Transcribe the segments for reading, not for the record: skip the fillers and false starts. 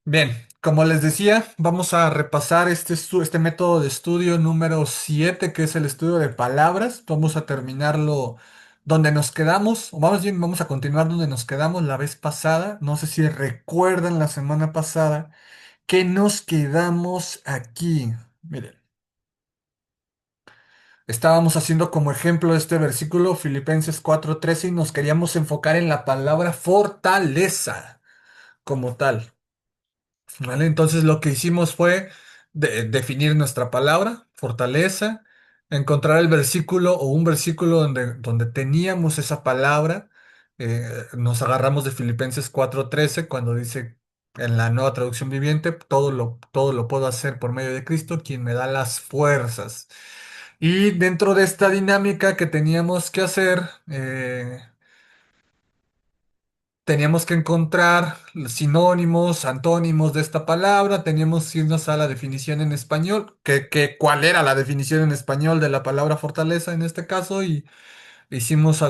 Bien, como les decía, vamos a repasar este método de estudio número 7, que es el estudio de palabras. Vamos a terminarlo donde nos quedamos, o más bien vamos a continuar donde nos quedamos la vez pasada. No sé si recuerdan la semana pasada que nos quedamos aquí. Miren, estábamos haciendo como ejemplo este versículo, Filipenses 4:13, y nos queríamos enfocar en la palabra fortaleza como tal. ¿Vale? Entonces lo que hicimos fue definir nuestra palabra, fortaleza, encontrar el versículo o un versículo donde teníamos esa palabra. Nos agarramos de Filipenses 4:13 cuando dice en la nueva traducción viviente, todo lo puedo hacer por medio de Cristo, quien me da las fuerzas. Y dentro de esta dinámica que teníamos que hacer, teníamos que encontrar los sinónimos, antónimos de esta palabra, teníamos que irnos a la definición en español, cuál era la definición en español de la palabra fortaleza en este caso, y hicimos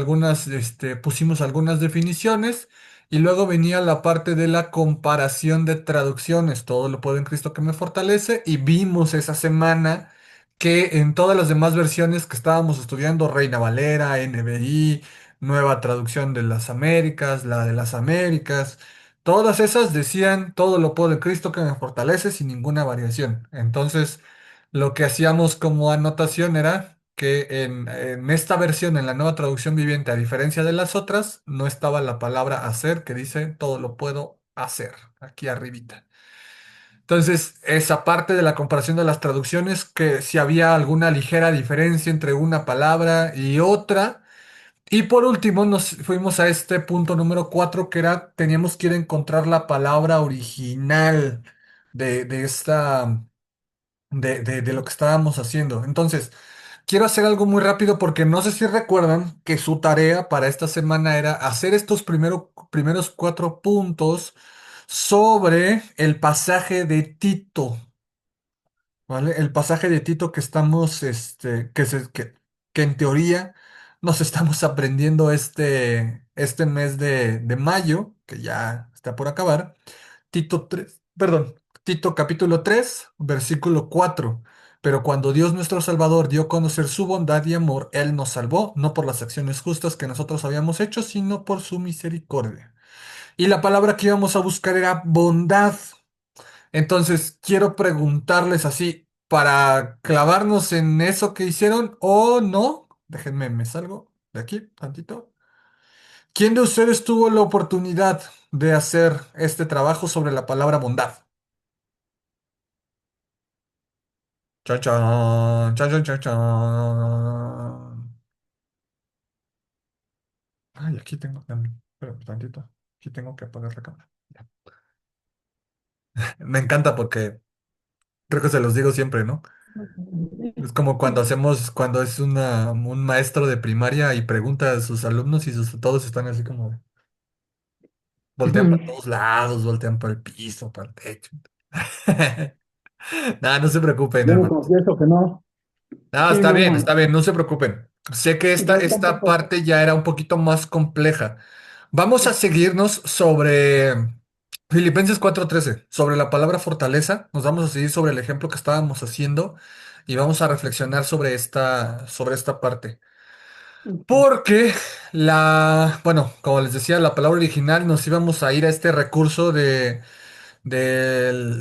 pusimos algunas definiciones, y luego venía la parte de la comparación de traducciones, todo lo puedo en Cristo que me fortalece, y vimos esa semana que en todas las demás versiones que estábamos estudiando, Reina Valera, NBI, Nueva Traducción de las Américas, la de las Américas, todas esas decían todo lo puedo en Cristo que me fortalece sin ninguna variación. Entonces, lo que hacíamos como anotación era que en esta versión, en la nueva traducción viviente, a diferencia de las otras, no estaba la palabra hacer, que dice todo lo puedo hacer, aquí arribita. Entonces, esa parte de la comparación de las traducciones, que si había alguna ligera diferencia entre una palabra y otra. Y por último, nos fuimos a este punto número 4, que era, teníamos que ir a encontrar la palabra original de esta, de lo que estábamos haciendo. Entonces, quiero hacer algo muy rápido porque no sé si recuerdan que su tarea para esta semana era hacer estos primeros 4 puntos sobre el pasaje de Tito. ¿Vale? El pasaje de Tito que estamos, que en teoría nos estamos aprendiendo este mes de mayo, que ya está por acabar. Tito 3, perdón, Tito capítulo 3 versículo 4. Pero cuando Dios nuestro Salvador dio a conocer su bondad y amor, Él nos salvó, no por las acciones justas que nosotros habíamos hecho, sino por su misericordia. Y la palabra que íbamos a buscar era bondad. Entonces, quiero preguntarles así, para clavarnos en eso que hicieron o no, déjenme, me salgo de aquí tantito. ¿Quién de ustedes tuvo la oportunidad de hacer este trabajo sobre la palabra bondad? Chan, chan, chan, chan, chan, chan. Ay, aquí tengo también, pero tantito, aquí tengo que apagar la cámara. Ya. Me encanta porque creo que se los digo siempre, ¿no? Es como cuando es un maestro de primaria y pregunta a sus alumnos y todos están así como, voltean para todos lados, voltean para el piso, para el techo. Nada, no se preocupen, Yo me hermanos. confieso que no. No, Sí, no, está no. bien, no se preocupen. Sé que Yo esta tampoco. parte ya era un poquito más compleja. Vamos a seguirnos sobre Filipenses 4:13, sobre la palabra fortaleza. Nos vamos a seguir sobre el ejemplo que estábamos haciendo y vamos a reflexionar sobre esta parte. Porque bueno, como les decía, la palabra original nos íbamos a ir a este recurso del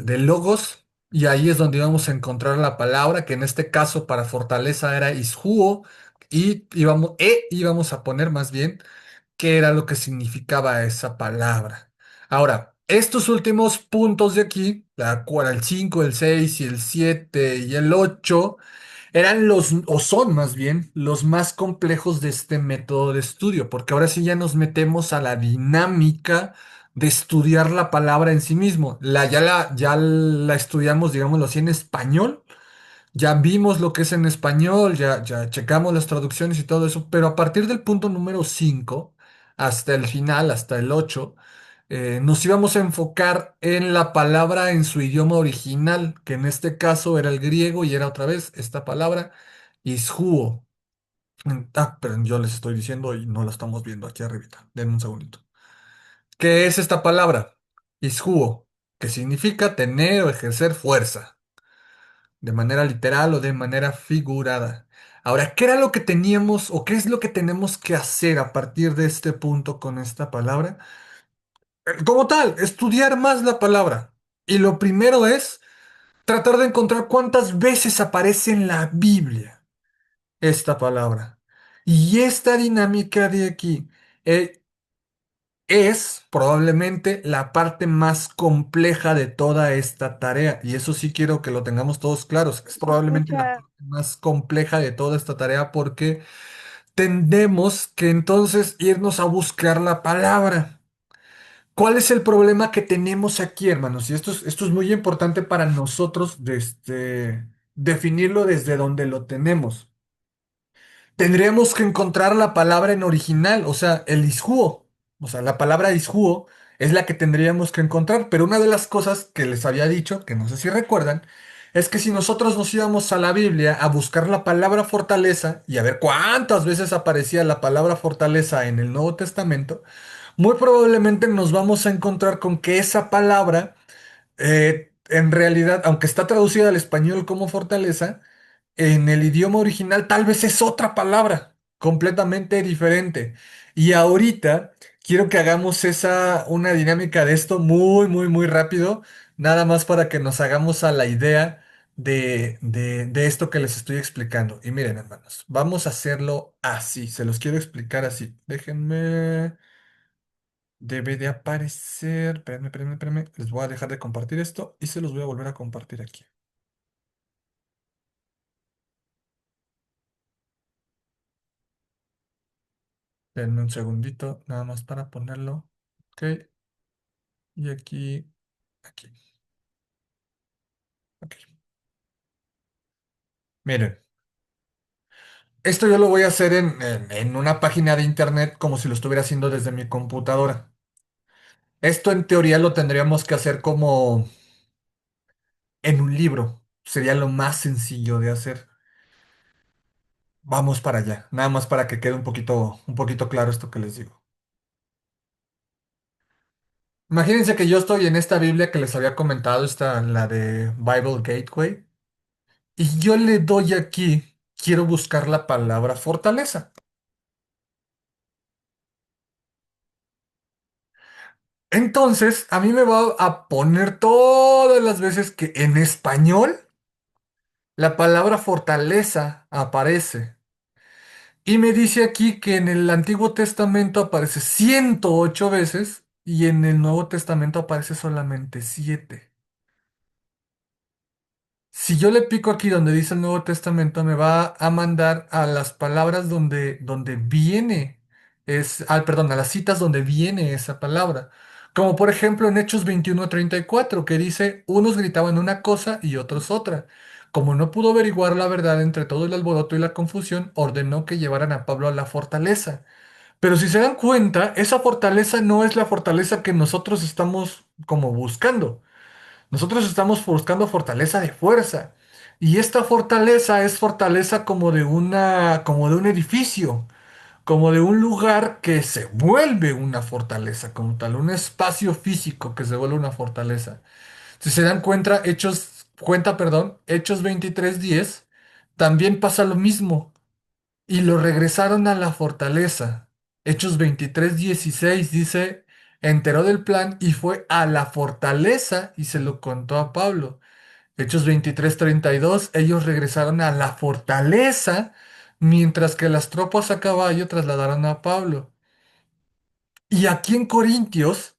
logos, y ahí es donde íbamos a encontrar la palabra, que en este caso para fortaleza era isjuo, y íbamos a poner más bien qué era lo que significaba esa palabra. Ahora, estos últimos puntos de aquí, el 5, el 6 y el 7 y el 8, eran o son más bien, los más complejos de este método de estudio, porque ahora sí ya nos metemos a la dinámica de estudiar la palabra en sí mismo. Ya la estudiamos, digámoslo así, en español, ya vimos lo que es en español, ya checamos las traducciones y todo eso, pero a partir del punto número 5 hasta el final, hasta el 8, nos íbamos a enfocar en la palabra en su idioma original, que en este caso era el griego y era otra vez esta palabra, isjuo. Pero yo les estoy diciendo y no la estamos viendo aquí arribita. Denme un segundito. ¿Qué es esta palabra? Isjuo. que significa tener o ejercer fuerza, de manera literal o de manera figurada. Ahora, ¿qué era lo que teníamos o qué es lo que tenemos que hacer a partir de este punto con esta palabra? Como tal, estudiar más la palabra. Y lo primero es tratar de encontrar cuántas veces aparece en la Biblia esta palabra. Y esta dinámica de aquí eh, es probablemente la parte más compleja de toda esta tarea. Y eso sí quiero que lo tengamos todos claros. Es probablemente la Escucha, parte más compleja de toda esta tarea porque tendemos que entonces irnos a buscar la palabra. ¿Cuál es el problema que tenemos aquí, hermanos? Y esto es muy importante para nosotros definirlo desde donde lo tenemos. Tendríamos que encontrar la palabra en original, o sea, el isjuo. O sea, la palabra isjuo es la que tendríamos que encontrar. Pero una de las cosas que les había dicho, que no sé si recuerdan, es que si nosotros nos íbamos a la Biblia a buscar la palabra fortaleza y a ver cuántas veces aparecía la palabra fortaleza en el Nuevo Testamento, muy probablemente nos vamos a encontrar con que esa palabra, en realidad, aunque está traducida al español como fortaleza, en el idioma original tal vez es otra palabra completamente diferente. Y ahorita quiero que hagamos una dinámica de esto muy rápido, nada más para que nos hagamos a la idea de esto que les estoy explicando. Y miren, hermanos, vamos a hacerlo así, se los quiero explicar así. Déjenme. Debe de aparecer. Espérenme. Les voy a dejar de compartir esto y se los voy a volver a compartir aquí. Denme un segundito, nada más para ponerlo. Ok. Y aquí. Ok. Miren, esto yo lo voy a hacer en una página de internet como si lo estuviera haciendo desde mi computadora. Esto en teoría lo tendríamos que hacer como en un libro. Sería lo más sencillo de hacer. Vamos para allá, nada más para que quede un poquito claro esto que les digo. Imagínense que yo estoy en esta Biblia que les había comentado, la de Bible Gateway, y yo le doy aquí, quiero buscar la palabra fortaleza. Entonces, a mí me va a poner todas las veces que en español la palabra fortaleza aparece. Y me dice aquí que en el Antiguo Testamento aparece 108 veces y en el Nuevo Testamento aparece solamente 7. Si yo le pico aquí donde dice el Nuevo Testamento, me va a mandar a las palabras donde viene, perdón, a las citas donde viene esa palabra. Como por ejemplo en Hechos 21:34, que dice, unos gritaban una cosa y otros otra. Como no pudo averiguar la verdad entre todo el alboroto y la confusión, ordenó que llevaran a Pablo a la fortaleza. Pero si se dan cuenta, esa fortaleza no es la fortaleza que nosotros estamos como buscando. Nosotros estamos buscando fortaleza de fuerza. Y esta fortaleza es fortaleza como de un edificio, como de un lugar que se vuelve una fortaleza, como tal, un espacio físico que se vuelve una fortaleza. Si se dan perdón, Hechos 23:10, también pasa lo mismo. Y lo regresaron a la fortaleza. Hechos 23:16 dice, enteró del plan y fue a la fortaleza y se lo contó a Pablo. Hechos 23:32, ellos regresaron a la fortaleza mientras que las tropas a caballo trasladaron a Pablo. Y aquí en Corintios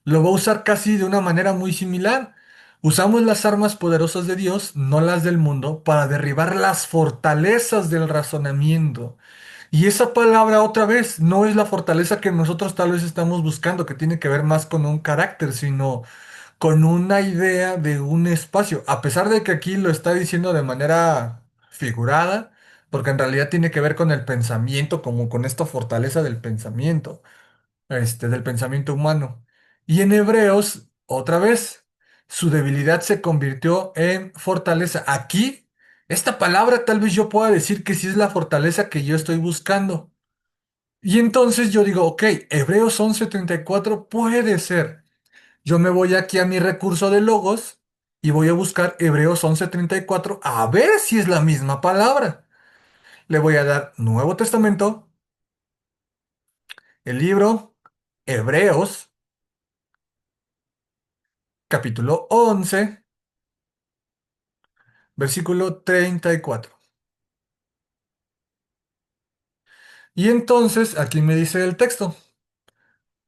lo va a usar casi de una manera muy similar. Usamos las armas poderosas de Dios, no las del mundo, para derribar las fortalezas del razonamiento. Y esa palabra otra vez no es la fortaleza que nosotros tal vez estamos buscando, que tiene que ver más con un carácter, sino con una idea de un espacio. A pesar de que aquí lo está diciendo de manera figurada, porque en realidad tiene que ver con el pensamiento, como con esta fortaleza del pensamiento, del pensamiento humano. Y en Hebreos, otra vez, su debilidad se convirtió en fortaleza. Aquí, esta palabra tal vez yo pueda decir que sí es la fortaleza que yo estoy buscando. Y entonces yo digo, ok, Hebreos 11:34 puede ser. Yo me voy aquí a mi recurso de logos y voy a buscar Hebreos 11:34 a ver si es la misma palabra. Le voy a dar Nuevo Testamento, el libro Hebreos, capítulo 11, versículo 34. Y entonces aquí me dice el texto.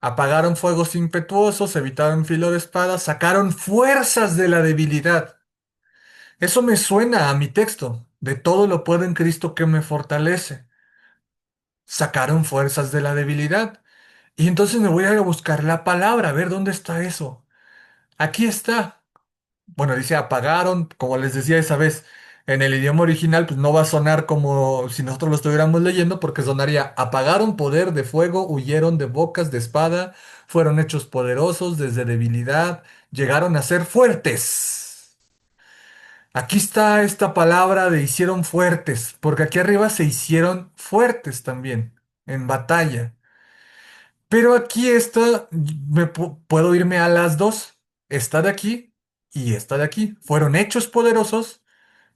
Apagaron fuegos impetuosos, evitaron filo de espada, sacaron fuerzas de la debilidad. Eso me suena a mi texto. De todo lo puedo en Cristo que me fortalece. Sacaron fuerzas de la debilidad. Y entonces me voy a ir a buscar la palabra, a ver dónde está eso. Aquí está. Bueno, dice apagaron, como les decía esa vez, en el idioma original, pues no va a sonar como si nosotros lo estuviéramos leyendo, porque sonaría apagaron poder de fuego, huyeron de bocas de espada, fueron hechos poderosos desde debilidad, llegaron a ser fuertes. Aquí está esta palabra de hicieron fuertes, porque aquí arriba se hicieron fuertes también, en batalla. Pero aquí está, puedo irme a las dos. Esta de aquí y esta de aquí. Fueron hechos poderosos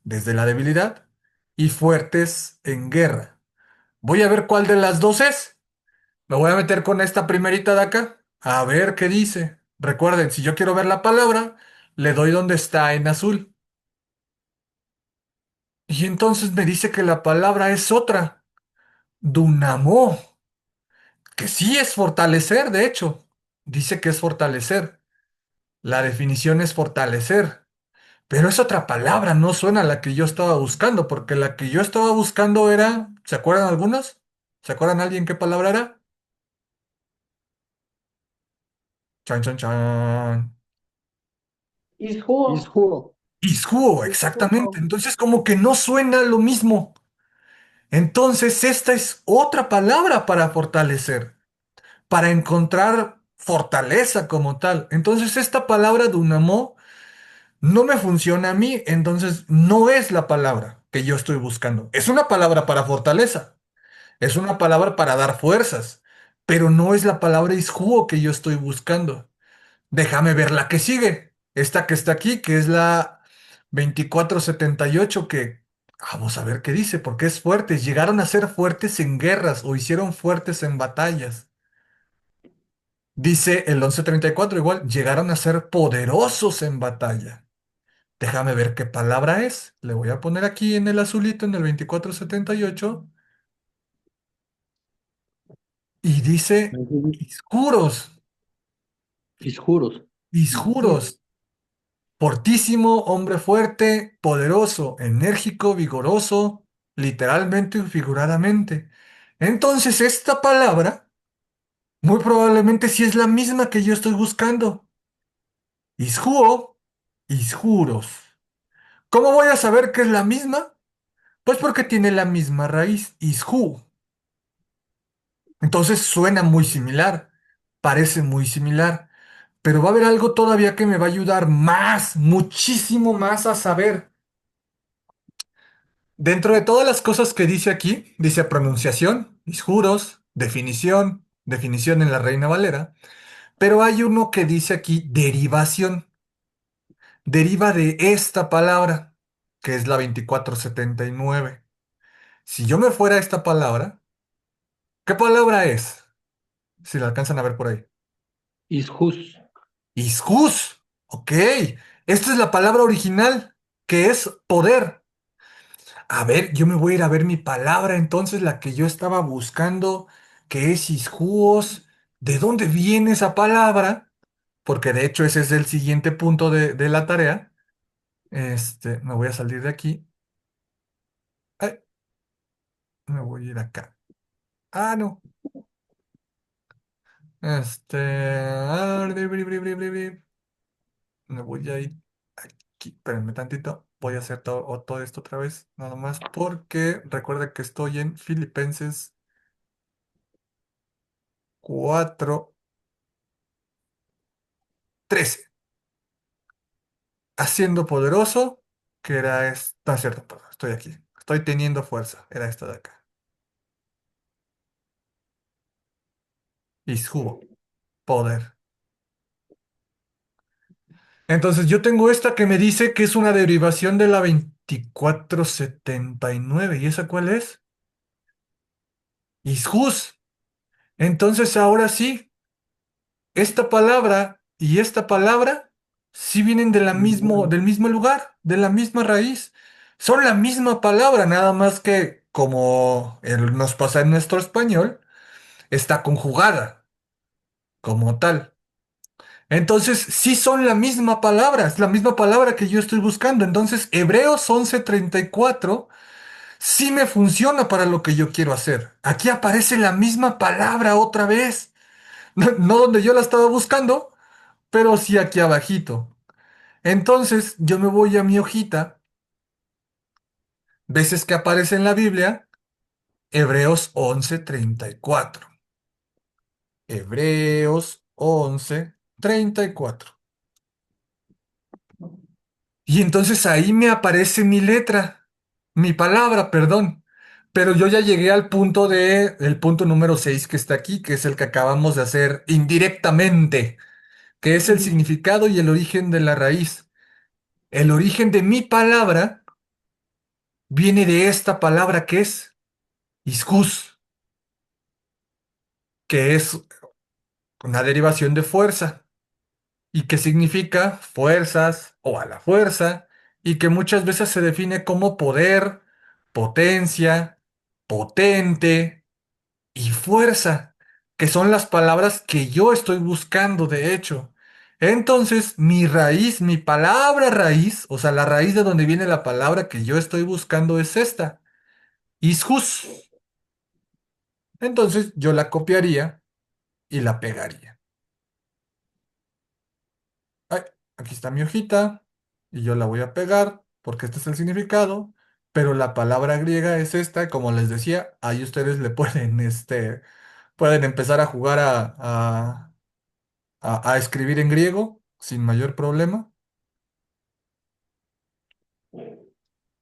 desde la debilidad y fuertes en guerra. Voy a ver cuál de las dos es. Me voy a meter con esta primerita de acá. A ver qué dice. Recuerden, si yo quiero ver la palabra, le doy donde está en azul. Y entonces me dice que la palabra es otra. Dunamó. Que sí es fortalecer, de hecho. Dice que es fortalecer. La definición es fortalecer, pero es otra palabra, no suena a la que yo estaba buscando, porque la que yo estaba buscando era, ¿se acuerdan algunos? ¿Se acuerdan alguien qué palabra era? Chan, chan, chan. Isjuo. Isjuo, exactamente. Entonces como que no suena lo mismo. Entonces esta es otra palabra para fortalecer, para encontrar fortaleza como tal. Entonces esta palabra dunamó no me funciona a mí, entonces no es la palabra que yo estoy buscando. Es una palabra para fortaleza, es una palabra para dar fuerzas, pero no es la palabra isjuo que yo estoy buscando. Déjame ver la que sigue, esta que está aquí, que es la 2478 que vamos a ver qué dice, porque es fuertes. Llegaron a ser fuertes en guerras o hicieron fuertes en batallas. Dice el 1134 igual, llegaron a ser poderosos en batalla. Déjame ver qué palabra es. Le voy a poner aquí en el azulito, en el 2478. Y dice, isjuros, Isjuros. isjuros. Fortísimo, hombre fuerte, poderoso, enérgico, vigoroso, literalmente y figuradamente. Entonces, esta palabra, muy probablemente sí es la misma que yo estoy buscando. Isjuo, isjuros. ¿Cómo voy a saber que es la misma? Pues porque tiene la misma raíz, isju. Entonces suena muy similar, parece muy similar, pero va a haber algo todavía que me va a ayudar más, muchísimo más a saber. Dentro de todas las cosas que dice aquí, dice pronunciación, disjuros, definición, definición en la Reina Valera, pero hay uno que dice aquí derivación, deriva de esta palabra, que es la 2479. Si yo me fuera a esta palabra, ¿qué palabra es? Si la alcanzan a ver por ahí. Isjus. Isjus. Ok. Esta es la palabra original, que es poder. A ver, yo me voy a ir a ver mi palabra, entonces la que yo estaba buscando, que es isjúos. ¿De dónde viene esa palabra? Porque de hecho ese es el siguiente punto de la tarea. Me voy a salir de aquí. Ay, me voy a ir acá. Ah, no. Bri, bri, bri, bri, bri. Me voy a ir aquí, espérenme tantito. Voy a hacer todo esto otra vez, nada más porque recuerda que estoy en Filipenses 4:13. Haciendo poderoso, que era esta. No es cierto, perdón, estoy aquí. Estoy teniendo fuerza, era esta de acá. Ishubo, poder. Entonces yo tengo esta que me dice que es una derivación de la 2479. ¿Y esa cuál es? Isjus. Entonces ahora sí, esta palabra y esta palabra sí vienen de del mismo lugar, de la misma raíz. Son la misma palabra, nada más que como nos pasa en nuestro español, está conjugada como tal. Entonces, sí son la misma palabra, es la misma palabra que yo estoy buscando. Entonces, Hebreos 11:34 sí me funciona para lo que yo quiero hacer. Aquí aparece la misma palabra otra vez. No, no donde yo la estaba buscando, pero sí aquí abajito. Entonces, yo me voy a mi hojita, veces que aparece en la Biblia, Hebreos 11:34. Hebreos 11:34. Y entonces ahí me aparece mi letra, mi palabra, perdón. Pero yo ya llegué al punto el punto número 6 que está aquí, que es el que acabamos de hacer indirectamente, que es el significado y el origen de la raíz. El origen de mi palabra viene de esta palabra que es iscus, que es una derivación de fuerza y que significa fuerzas o a la fuerza y que muchas veces se define como poder, potencia, potente y fuerza, que son las palabras que yo estoy buscando, de hecho. Entonces, mi raíz, mi palabra raíz, o sea, la raíz de donde viene la palabra que yo estoy buscando es esta, ishus. Entonces, yo la copiaría y la pegaría. Ay, aquí está mi hojita y yo la voy a pegar porque este es el significado, pero la palabra griega es esta, como les decía, ahí ustedes le pueden, pueden empezar a jugar a escribir en griego sin mayor problema.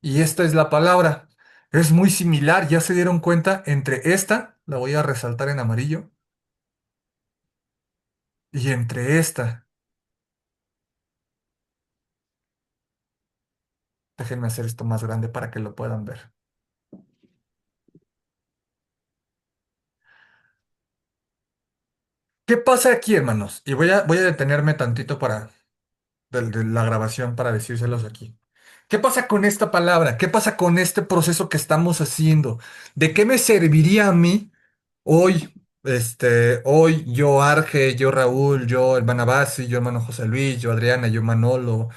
Y esta es la palabra. Es muy similar, ya se dieron cuenta entre esta, la voy a resaltar en amarillo, y entre esta. Déjenme hacer esto más grande para que lo puedan ver. ¿Qué pasa aquí, hermanos? Y voy a detenerme tantito para de la grabación para decírselos aquí. ¿Qué pasa con esta palabra? ¿Qué pasa con este proceso que estamos haciendo? ¿De qué me serviría a mí hoy, hoy yo Arge, yo Raúl, yo hermana Basi, yo hermano José Luis, yo Adriana, yo Manolo,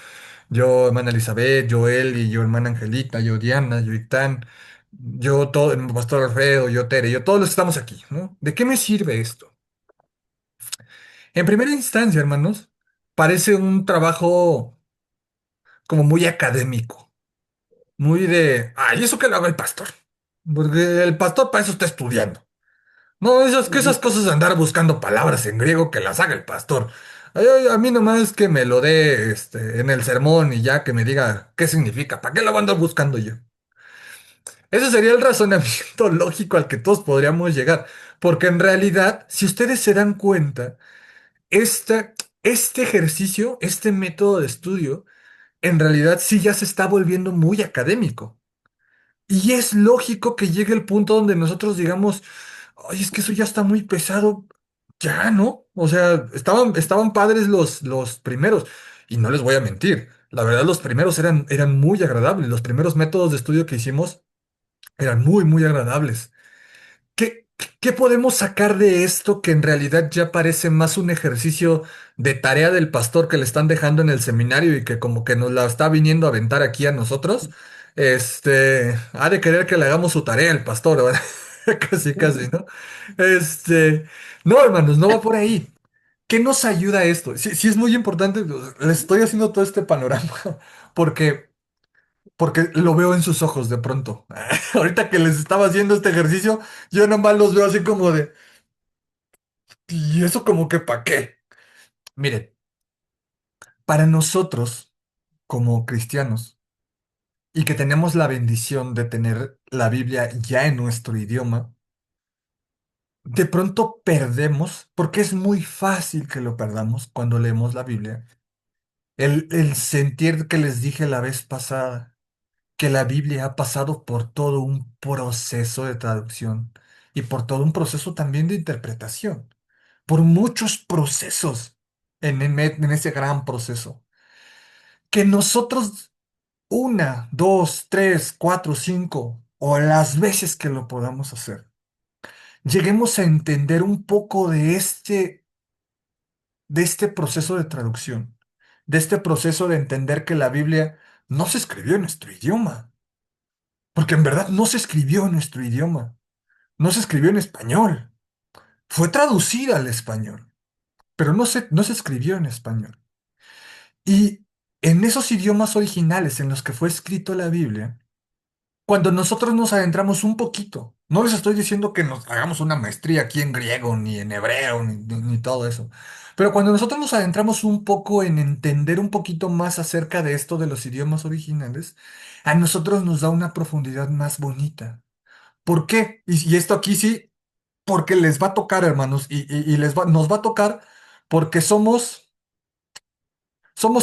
yo hermana Elizabeth, yo Eli, yo hermana Angelita, yo Diana, yo Itán, yo todo, el pastor Alfredo, yo Tere, yo todos los que estamos aquí, ¿no? ¿De qué me sirve esto? En primera instancia, hermanos, parece un trabajo como muy académico, muy de, ay, eso que lo haga el pastor, porque el pastor para eso está estudiando. No, que esas cosas de andar buscando palabras en griego que las haga el pastor. A mí nomás que me lo dé en el sermón y ya que me diga qué significa, ¿para qué lo voy a andar buscando yo? Ese sería el razonamiento lógico al que todos podríamos llegar, porque en realidad, si ustedes se dan cuenta, esta, este ejercicio, este método de estudio, en realidad sí ya se está volviendo muy académico. Y es lógico que llegue el punto donde nosotros digamos, ay, es que eso ya está muy pesado. Ya, ¿no? O sea, estaban padres los primeros. Y no les voy a mentir. La verdad, los primeros eran muy agradables. Los primeros métodos de estudio que hicimos eran muy, muy agradables. ¿Qué, qué podemos sacar de esto que en realidad ya parece más un ejercicio de tarea del pastor que le están dejando en el seminario y que como que nos la está viniendo a aventar aquí a nosotros? Ha de querer que le hagamos su tarea el pastor, ¿verdad? Casi, casi, ¿no? Este, no, hermanos, no va por ahí. ¿Qué nos ayuda esto? Sí, sí es muy importante, les estoy haciendo todo este panorama porque porque lo veo en sus ojos de pronto. Ahorita que les estaba haciendo este ejercicio, yo nomás los veo así como de, ¿y eso como que para qué? Miren, para nosotros como cristianos y que tenemos la bendición de tener la Biblia ya en nuestro idioma, de pronto perdemos, porque es muy fácil que lo perdamos cuando leemos la Biblia, El sentir que les dije la vez pasada, que la Biblia ha pasado por todo un proceso de traducción y por todo un proceso también de interpretación, por muchos procesos en ese gran proceso. Que nosotros una, dos, tres, cuatro, cinco o las veces que lo podamos hacer, lleguemos a entender un poco de este proceso de traducción, de este proceso de entender que la Biblia no se escribió en nuestro idioma, porque en verdad no se escribió en nuestro idioma, no se escribió en español, fue traducida al español, pero no se escribió en español. Y en esos idiomas originales en los que fue escrito la Biblia, cuando nosotros nos adentramos un poquito, no les estoy diciendo que nos hagamos una maestría aquí en griego, ni en hebreo, ni todo eso, pero cuando nosotros nos adentramos un poco en entender un poquito más acerca de esto de los idiomas originales, a nosotros nos da una profundidad más bonita. ¿Por qué? Y esto aquí sí, porque les va a tocar, hermanos, y nos va a tocar porque somos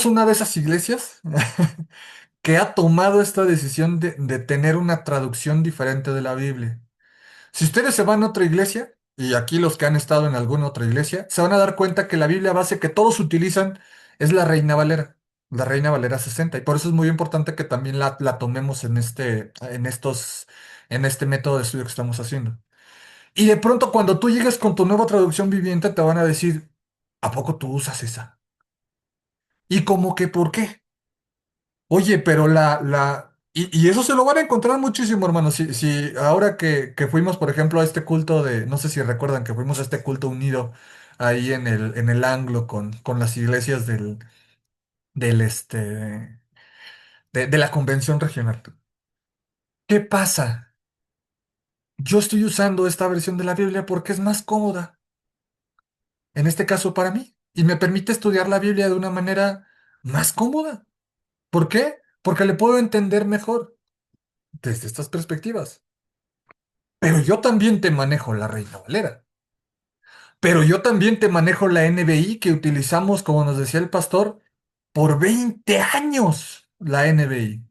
una de esas iglesias que ha tomado esta decisión de tener una traducción diferente de la Biblia. Si ustedes se van a otra iglesia, y aquí los que han estado en alguna otra iglesia, se van a dar cuenta que la Biblia base que todos utilizan es la Reina Valera 60, y por eso es muy importante que también la tomemos en este método de estudio que estamos haciendo. Y de pronto cuando tú llegues con tu nueva traducción viviente, te van a decir, ¿a poco tú usas esa? ¿Y como que por qué? Oye, pero y eso se lo van a encontrar muchísimo, hermano. Si ahora que fuimos, por ejemplo, a este culto no sé si recuerdan que fuimos a este culto unido ahí en el Anglo con las iglesias del de la convención regional. ¿Qué pasa? Yo estoy usando esta versión de la Biblia porque es más cómoda, en este caso para mí, y me permite estudiar la Biblia de una manera más cómoda. ¿Por qué? Porque le puedo entender mejor desde estas perspectivas. Pero yo también te manejo la Reina Valera. Pero yo también te manejo la NBI que utilizamos, como nos decía el pastor, por 20 años. La NBI.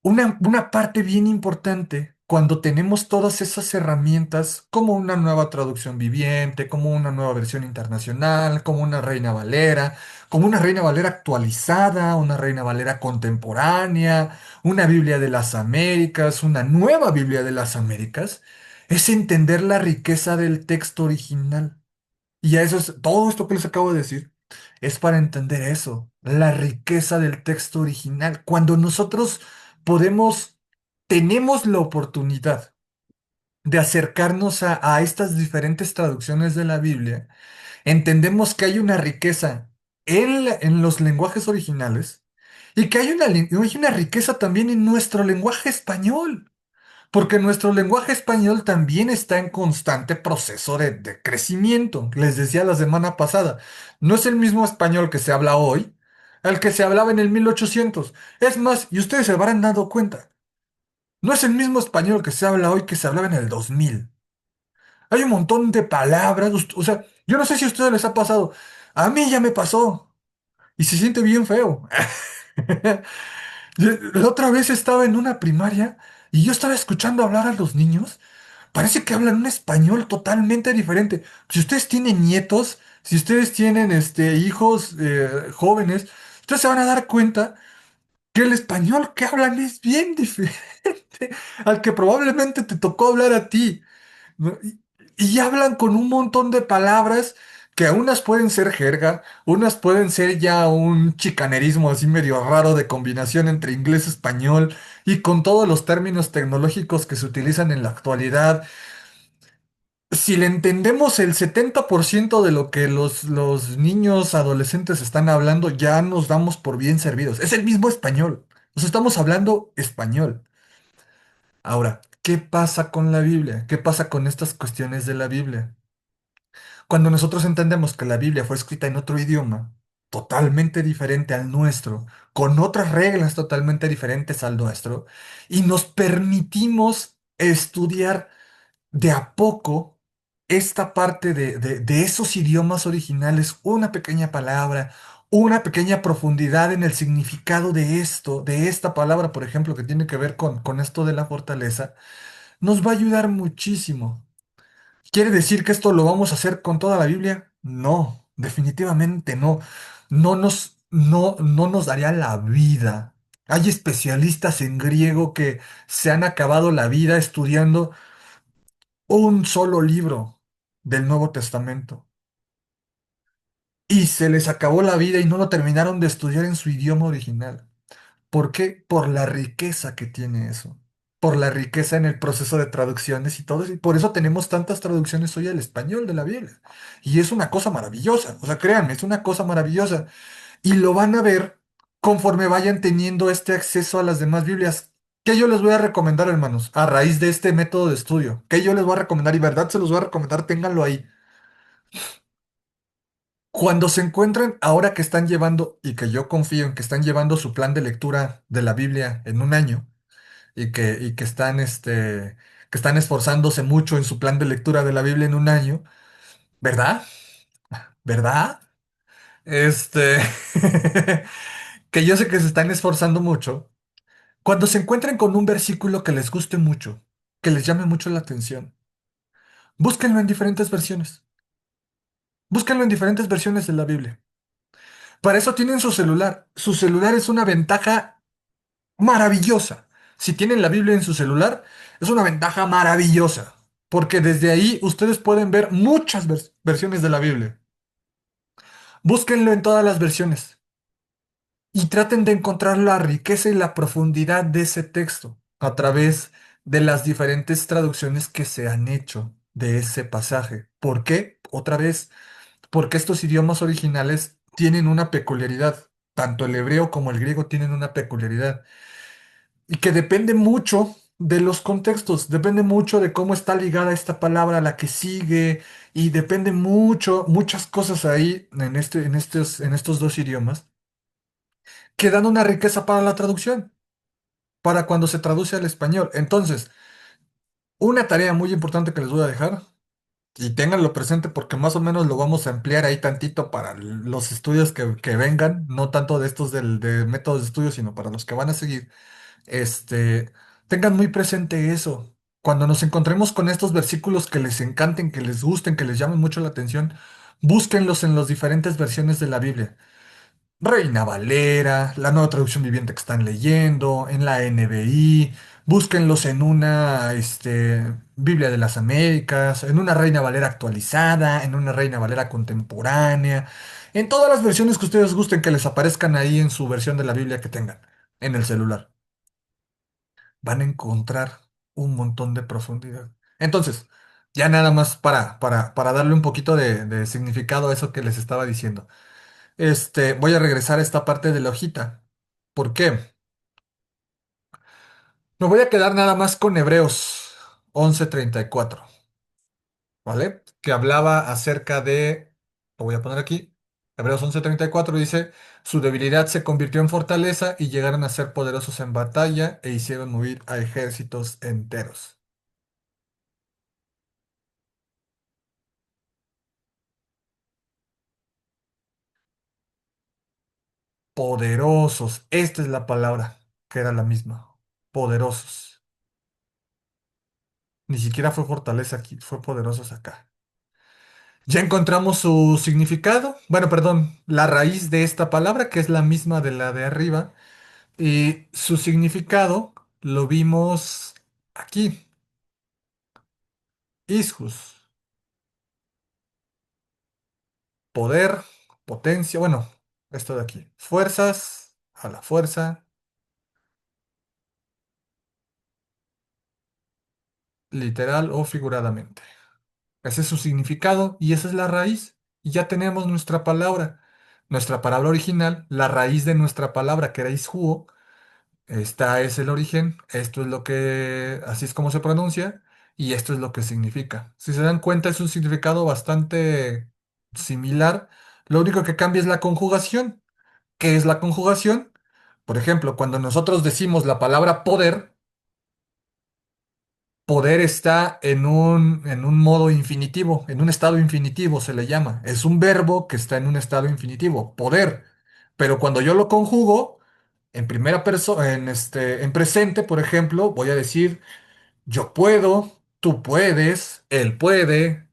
Una parte bien importante cuando tenemos todas esas herramientas, como una nueva traducción viviente, como una nueva versión internacional, como una Reina Valera, como una Reina Valera actualizada, una Reina Valera contemporánea, una Biblia de las Américas, una nueva Biblia de las Américas, es entender la riqueza del texto original. Y a eso es, todo esto que les acabo de decir es para entender eso, la riqueza del texto original. Cuando nosotros podemos, tenemos la oportunidad de acercarnos a estas diferentes traducciones de la Biblia, entendemos que hay una riqueza en los lenguajes originales y que hay una riqueza también en nuestro lenguaje español. Porque nuestro lenguaje español también está en constante proceso de crecimiento. Les decía la semana pasada, no es el mismo español que se habla hoy al que se hablaba en el 1800. Es más, y ustedes se habrán dado cuenta, no es el mismo español que se habla hoy que se hablaba en el 2000. Hay un montón de palabras, o sea, yo no sé si a ustedes les ha pasado, a mí ya me pasó y se siente bien feo. La otra vez estaba en una primaria y yo estaba escuchando hablar a los niños. Parece que hablan un español totalmente diferente. Si ustedes tienen nietos, si ustedes tienen hijos jóvenes, ustedes se van a dar cuenta que el español que hablan es bien diferente al que probablemente te tocó hablar a ti, ¿no? Y hablan con un montón de palabras que unas pueden ser jerga, unas pueden ser ya un chicanerismo así medio raro de combinación entre inglés y español y con todos los términos tecnológicos que se utilizan en la actualidad. Si le entendemos el 70% de lo que los niños adolescentes están hablando, ya nos damos por bien servidos. Es el mismo español. Nos estamos hablando español. Ahora, ¿qué pasa con la Biblia? ¿Qué pasa con estas cuestiones de la Biblia? Cuando nosotros entendemos que la Biblia fue escrita en otro idioma, totalmente diferente al nuestro, con otras reglas totalmente diferentes al nuestro, y nos permitimos estudiar de a poco esta parte de esos idiomas originales, una pequeña palabra, una pequeña profundidad en el significado de esto, de esta palabra, por ejemplo, que tiene que ver con esto de la fortaleza, nos va a ayudar muchísimo. ¿Quiere decir que esto lo vamos a hacer con toda la Biblia? No, definitivamente no. No nos daría la vida. Hay especialistas en griego que se han acabado la vida estudiando un solo libro del Nuevo Testamento. Y se les acabó la vida y no lo terminaron de estudiar en su idioma original. ¿Por qué? Por la riqueza que tiene eso. Por la riqueza en el proceso de traducciones y todo eso. Y por eso tenemos tantas traducciones hoy al español de la Biblia. Y es una cosa maravillosa. O sea, créanme, es una cosa maravillosa. Y lo van a ver conforme vayan teniendo este acceso a las demás Biblias. ¿Qué yo les voy a recomendar, hermanos? A raíz de este método de estudio. ¿Qué yo les voy a recomendar? Y verdad se los voy a recomendar, ténganlo ahí. Cuando se encuentren, ahora que están llevando, y que yo confío en que están llevando su plan de lectura de la Biblia en un año, y que están, que están esforzándose mucho en su plan de lectura de la Biblia en un año, ¿verdad? ¿Verdad? Este, que yo sé que se están esforzando mucho. Cuando se encuentren con un versículo que les guste mucho, que les llame mucho la atención, búsquenlo en diferentes versiones. Búsquenlo en diferentes versiones de la Biblia. Para eso tienen su celular. Su celular es una ventaja maravillosa. Si tienen la Biblia en su celular, es una ventaja maravillosa, porque desde ahí ustedes pueden ver muchas versiones de la Biblia. Búsquenlo en todas las versiones y traten de encontrar la riqueza y la profundidad de ese texto a través de las diferentes traducciones que se han hecho de ese pasaje. ¿Por qué? Otra vez, porque estos idiomas originales tienen una peculiaridad. Tanto el hebreo como el griego tienen una peculiaridad. Y que depende mucho de los contextos, depende mucho de cómo está ligada esta palabra a la que sigue, y depende mucho, muchas cosas ahí en estos dos idiomas, que dan una riqueza para la traducción, para cuando se traduce al español. Entonces, una tarea muy importante que les voy a dejar, y ténganlo presente porque más o menos lo vamos a emplear ahí tantito para los estudios que vengan, no tanto de estos de métodos de estudio, sino para los que van a seguir. este, Tengan muy presente eso. Cuando nos encontremos con estos versículos que les encanten, que les gusten, que les llamen mucho la atención, búsquenlos en las diferentes versiones de la Biblia. Reina Valera, la nueva traducción viviente que están leyendo, en la NBI, búsquenlos en una Biblia de las Américas, en una Reina Valera actualizada, en una Reina Valera contemporánea, en todas las versiones que ustedes gusten que les aparezcan ahí en su versión de la Biblia que tengan en el celular, van a encontrar un montón de profundidad. Entonces, ya nada más para darle un poquito de significado a eso que les estaba diciendo. Voy a regresar a esta parte de la hojita. ¿Por qué? Me voy a quedar nada más con Hebreos 11:34, ¿vale? Que hablaba acerca de, lo voy a poner aquí, Hebreos 11:34 dice, su debilidad se convirtió en fortaleza y llegaron a ser poderosos en batalla e hicieron huir a ejércitos enteros. Poderosos. Esta es la palabra, que era la misma. Poderosos. Ni siquiera fue fortaleza aquí, fue poderosos acá. Ya encontramos su significado. Bueno, perdón, la raíz de esta palabra, que es la misma de la de arriba. Y su significado lo vimos aquí. Isjus. Poder, potencia. Bueno, esto de aquí. Fuerzas, a la fuerza, literal o figuradamente. Ese es su significado y esa es la raíz. Y ya tenemos nuestra palabra original, la raíz de nuestra palabra que era ishuo. Esta es el origen, esto es lo que, así es como se pronuncia y esto es lo que significa. Si se dan cuenta es un significado bastante similar. Lo único que cambia es la conjugación. ¿Qué es la conjugación? Por ejemplo, cuando nosotros decimos la palabra poder, poder está en un modo infinitivo, en un estado infinitivo se le llama. Es un verbo que está en un estado infinitivo, poder. Pero cuando yo lo conjugo en primera persona, en presente, por ejemplo, voy a decir yo puedo, tú puedes, él puede,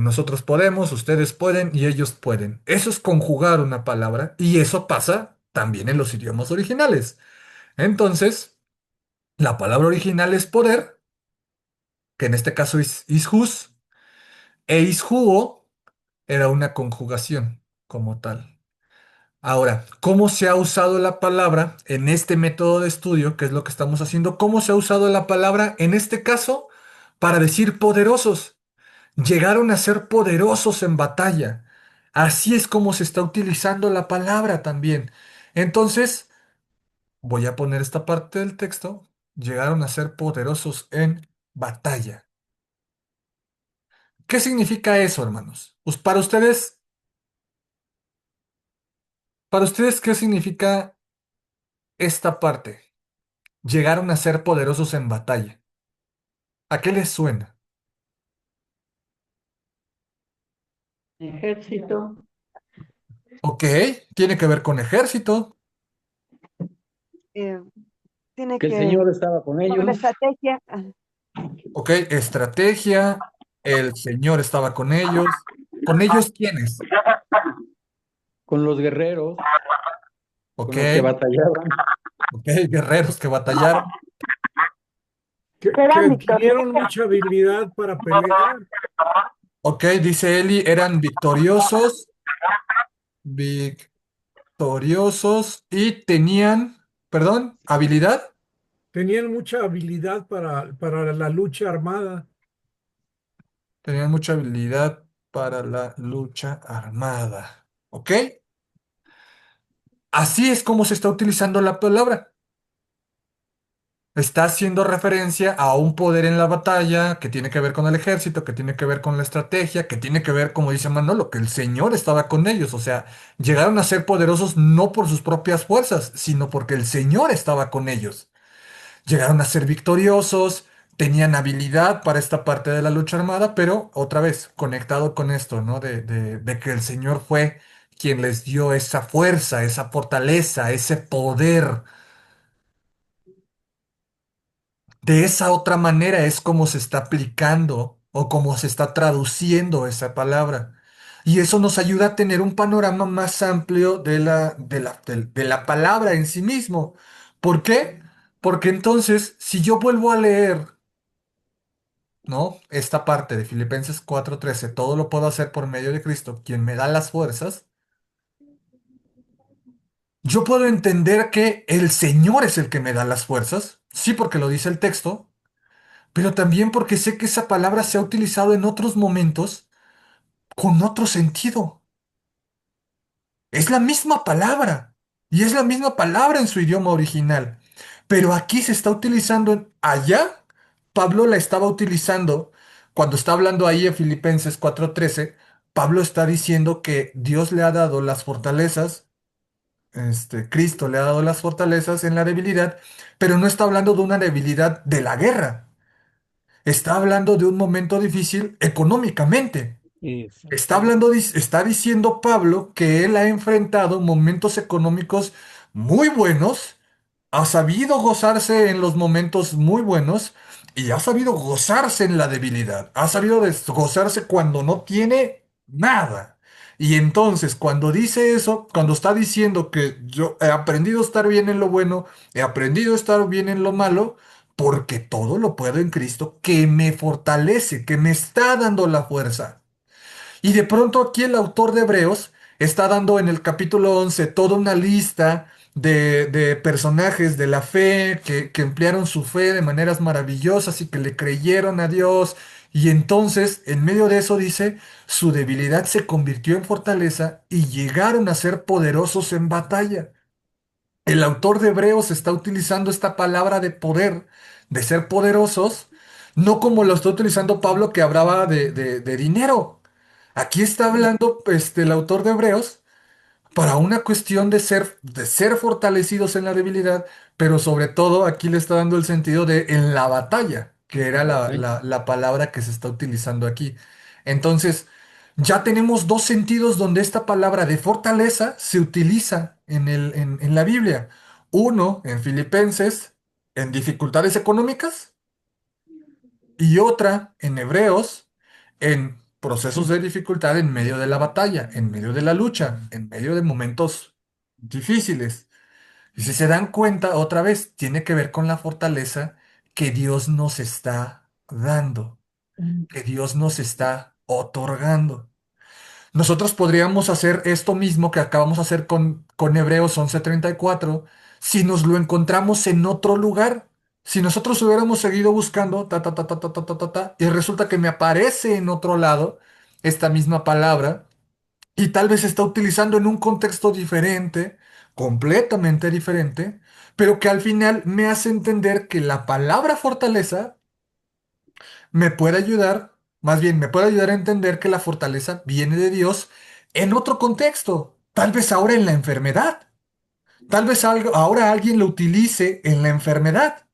nosotros podemos, ustedes pueden y ellos pueden. Eso es conjugar una palabra y eso pasa también en los idiomas originales. Entonces, la palabra original es poder, que en este caso es ishus, e ishuo era una conjugación como tal. Ahora, ¿cómo se ha usado la palabra en este método de estudio, que es lo que estamos haciendo? ¿Cómo se ha usado la palabra en este caso para decir poderosos? Llegaron a ser poderosos en batalla. Así es como se está utilizando la palabra también. Entonces, voy a poner esta parte del texto. Llegaron a ser poderosos en batalla. ¿Qué significa eso, hermanos? Pues para ustedes, ¿qué significa esta parte? Llegaron a ser poderosos en batalla. ¿A qué les suena? Ejército, Ok, tiene que ver con ejército. eh, tiene Que el que, Señor estaba con con la ellos, estrategia, Ok, estrategia. El Señor estaba con ellos. ¿Con ellos quiénes? con los guerreros, Ok, con los que batallaban. ok, guerreros que batallaron. que serán adquirieron victoriosos. mucha habilidad para pelear. Ok, dice Eli, eran victoriosos, victoriosos y tenían, perdón, habilidad. Tenían mucha habilidad para la lucha armada. Tenían mucha habilidad para la lucha armada. ¿Ok? Así es como se está utilizando la palabra. Está haciendo referencia a un poder en la batalla que tiene que ver con el ejército, que tiene que ver con la estrategia, que tiene que ver, como dice Manolo, que el Señor estaba con ellos. O sea, llegaron a ser poderosos no por sus propias fuerzas, sino porque el Señor estaba con ellos. Llegaron a ser victoriosos, tenían habilidad para esta parte de la lucha armada, pero otra vez, conectado con esto, ¿no? De que el Señor fue quien les dio esa fuerza, esa fortaleza, ese poder. De esa otra manera es como se está aplicando o como se está traduciendo esa palabra. Y eso nos ayuda a tener un panorama más amplio de la palabra en sí mismo. ¿Por qué? Porque entonces, si yo vuelvo a leer, ¿no? Esta parte de Filipenses 4:13, todo lo puedo hacer por medio de Cristo, quien me da las fuerzas, yo puedo entender que el Señor es el que me da las fuerzas, sí, porque lo dice el texto, pero también porque sé que esa palabra se ha utilizado en otros momentos con otro sentido. Es la misma palabra y es la misma palabra en su idioma original, pero aquí se está utilizando allá. Pablo la estaba utilizando cuando está hablando ahí en Filipenses 4:13. Pablo está diciendo que Dios le ha dado las fortalezas, Cristo le ha dado las fortalezas en la debilidad, pero no está hablando de una debilidad de la guerra. Está hablando de un momento difícil económicamente. Está Exactamente. hablando, está diciendo Pablo que él ha enfrentado momentos económicos muy buenos, ha sabido gozarse en los momentos muy buenos y ha sabido gozarse en la debilidad. Ha sabido gozarse cuando no tiene nada. Y entonces, cuando dice eso, cuando está diciendo que yo he aprendido a estar bien en lo bueno, he aprendido a estar bien en lo malo, porque todo lo puedo en Cristo que me fortalece, que me está dando la fuerza. Y de pronto aquí el autor de Hebreos está dando en el capítulo 11 toda una lista de personajes de la fe que emplearon su fe de maneras maravillosas y que le creyeron a Dios. Y entonces, en medio de eso dice, su debilidad se convirtió en fortaleza y llegaron a ser poderosos en batalla. El autor de Hebreos está utilizando esta palabra de poder, de ser poderosos, no como lo está utilizando Pablo que hablaba de dinero. Aquí está hablando el autor de Hebreos para una cuestión de ser fortalecidos en la debilidad, pero sobre todo aquí le está dando el sentido de en la batalla, que era La la, batalla. la la palabra que se está utilizando aquí. Entonces, Ya tenemos dos sentidos donde esta palabra de fortaleza se utiliza en la Biblia. Uno en Filipenses, en dificultades económicas, y otra en Hebreos, en procesos de dificultad en medio de la batalla, en medio de la lucha, en medio de momentos difíciles. Y si se dan cuenta, otra vez, tiene que ver con la fortaleza que Dios nos está dando, que Dios nos está otorgando. Nosotros podríamos hacer esto mismo que acabamos de hacer con Hebreos 11:34 si nos lo encontramos en otro lugar. Si nosotros hubiéramos seguido buscando, y resulta que me aparece en otro lado esta misma palabra, y tal vez se está utilizando en un contexto diferente, completamente diferente, pero que al final me hace entender que la palabra fortaleza me puede ayudar, más bien me puede ayudar a entender que la fortaleza viene de Dios en otro contexto, tal vez ahora en la enfermedad, tal vez ahora alguien lo utilice en la enfermedad,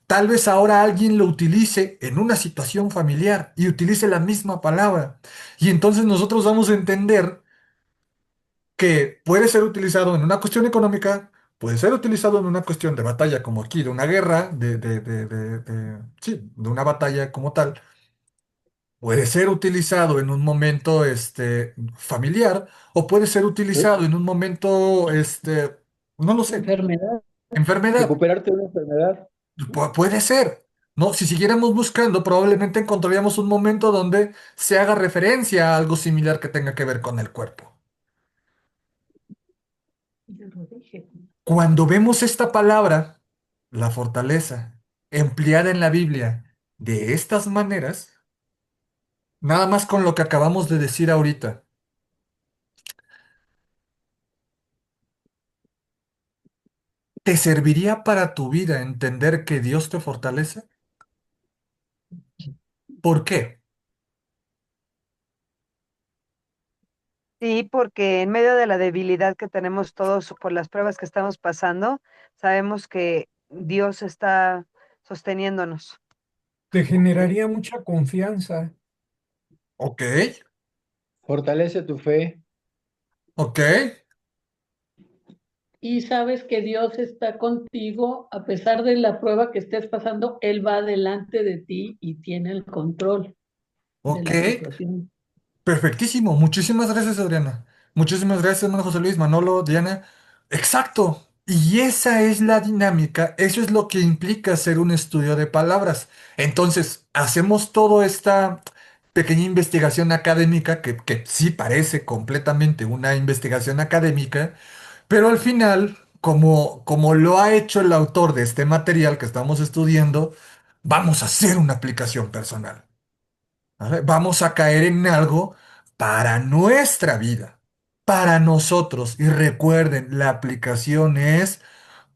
tal vez ahora alguien lo utilice en una situación familiar y utilice la misma palabra. Y entonces nosotros vamos a entender que puede ser utilizado en una cuestión económica, puede ser utilizado en una cuestión de batalla como aquí, de una guerra, sí, de una batalla como tal. Puede ser utilizado en un momento familiar o puede ser ¿Eh? utilizado en un momento, no lo sé, Enfermedad. enfermedad. Recuperarte de una enfermedad. Puede ser. No, si siguiéramos buscando, probablemente encontraríamos un momento donde se haga referencia a algo similar que tenga que ver con el cuerpo. Cuando vemos esta palabra, la fortaleza, empleada en la Biblia de estas maneras, nada más con lo que acabamos de decir ahorita, ¿te serviría para tu vida entender que Dios te fortalece? ¿Por qué? Sí, porque en medio de la debilidad que tenemos todos por las pruebas que estamos pasando, sabemos que Dios está sosteniéndonos. Te Ok, generaría mucha confianza. ok, Fortalece tu fe. ok, Y sabes que Dios está contigo a pesar de la prueba que estés pasando, Él va delante de ti y tiene el control de ok. la situación. Perfectísimo. Muchísimas gracias, Adriana. Muchísimas gracias, hermano José Luis, Manolo, Diana. Exacto. Y esa es la dinámica. Eso es lo que implica hacer un estudio de palabras. Entonces, hacemos toda esta pequeña investigación académica que sí parece completamente una investigación académica, pero al final, como lo ha hecho el autor de este material que estamos estudiando, vamos a hacer una aplicación personal. ¿Vale? Vamos a caer en algo para nuestra vida, para nosotros. Y recuerden, la aplicación es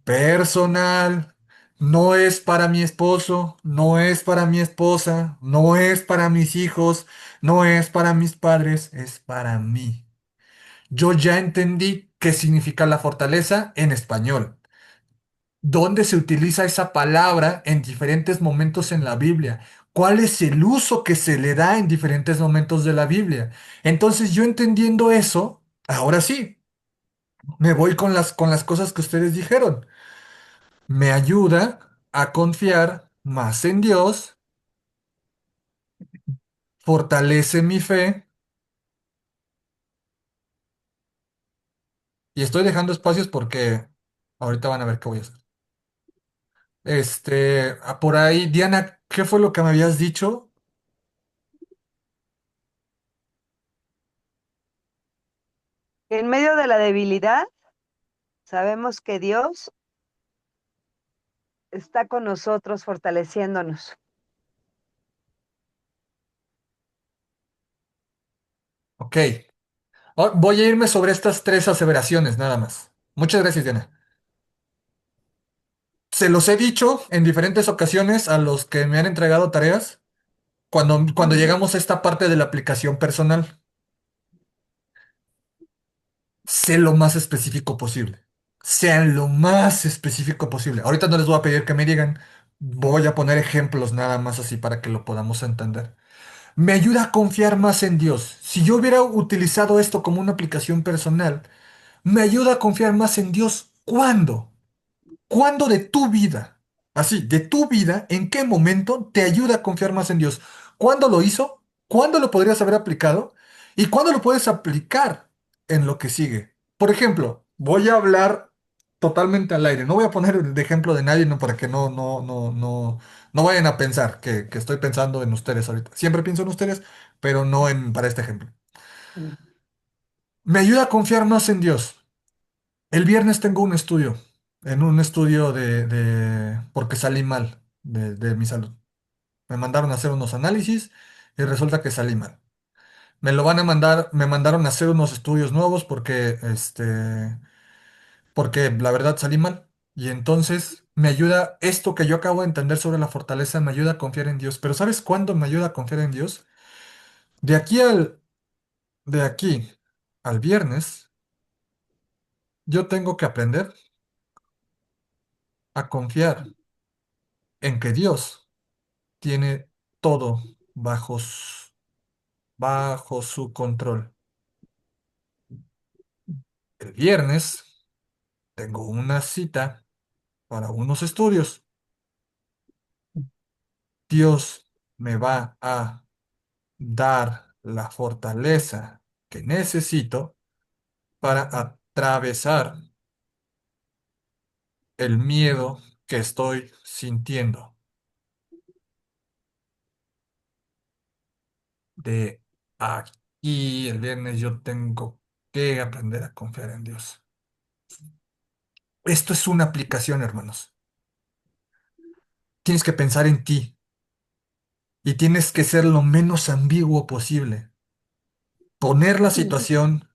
personal. No es para mi esposo, no es para mi esposa, no es para mis hijos, no es para mis padres, es para mí. Yo ya entendí qué significa la fortaleza en español, dónde se utiliza esa palabra en diferentes momentos en la Biblia, cuál es el uso que se le da en diferentes momentos de la Biblia. Entonces yo entendiendo eso, ahora sí, me voy con las cosas que ustedes dijeron. Me ayuda a confiar más en Dios, fortalece mi fe y estoy dejando espacios porque ahorita van a ver qué voy a hacer. Por ahí, Diana, ¿qué fue lo que me habías dicho? En medio de la debilidad, sabemos que Dios está con nosotros fortaleciéndonos. Ok. Voy a irme sobre estas tres aseveraciones nada más. Muchas gracias, Diana. Se los he dicho en diferentes ocasiones a los que me han entregado tareas cuando llegamos a esta parte de la aplicación personal. Sé lo más específico posible. Sean lo más específico posible. Ahorita no les voy a pedir que me digan. Voy a poner ejemplos nada más así para que lo podamos entender. me ayuda a confiar más en Dios. Si yo hubiera utilizado esto como una aplicación personal, me ayuda a confiar más en Dios. ¿Cuándo? ¿Cuándo de tu vida? Así, de tu vida, ¿en qué momento te ayuda a confiar más en Dios? ¿Cuándo lo hizo? ¿Cuándo lo podrías haber aplicado? ¿Y cuándo lo puedes aplicar en lo que sigue? Por ejemplo, voy a hablar totalmente al aire. No voy a poner el ejemplo de nadie, no, para que no vayan a pensar que estoy pensando en ustedes ahorita. Siempre pienso en ustedes, pero no para este ejemplo. Mm. Me ayuda a confiar más en Dios. El viernes tengo en un estudio porque salí mal de mi salud. Me mandaron a hacer unos análisis y resulta que salí mal. Me lo van a mandar, me mandaron a hacer unos estudios nuevos porque la verdad salí mal. Y entonces me ayuda, esto que yo acabo de entender sobre la fortaleza, me ayuda a confiar en Dios. Pero ¿sabes cuándo me ayuda a confiar en Dios? De aquí de aquí al viernes, yo tengo que aprender a confiar en que Dios tiene todo bajo su control. El viernes tengo una cita para unos estudios. Dios me va a dar la fortaleza que necesito para atravesar el miedo que estoy sintiendo. De aquí el viernes yo tengo que aprender a confiar en Dios. Esto es una aplicación, hermanos. Tienes que pensar en ti y tienes que ser lo menos ambiguo posible. Poner la situación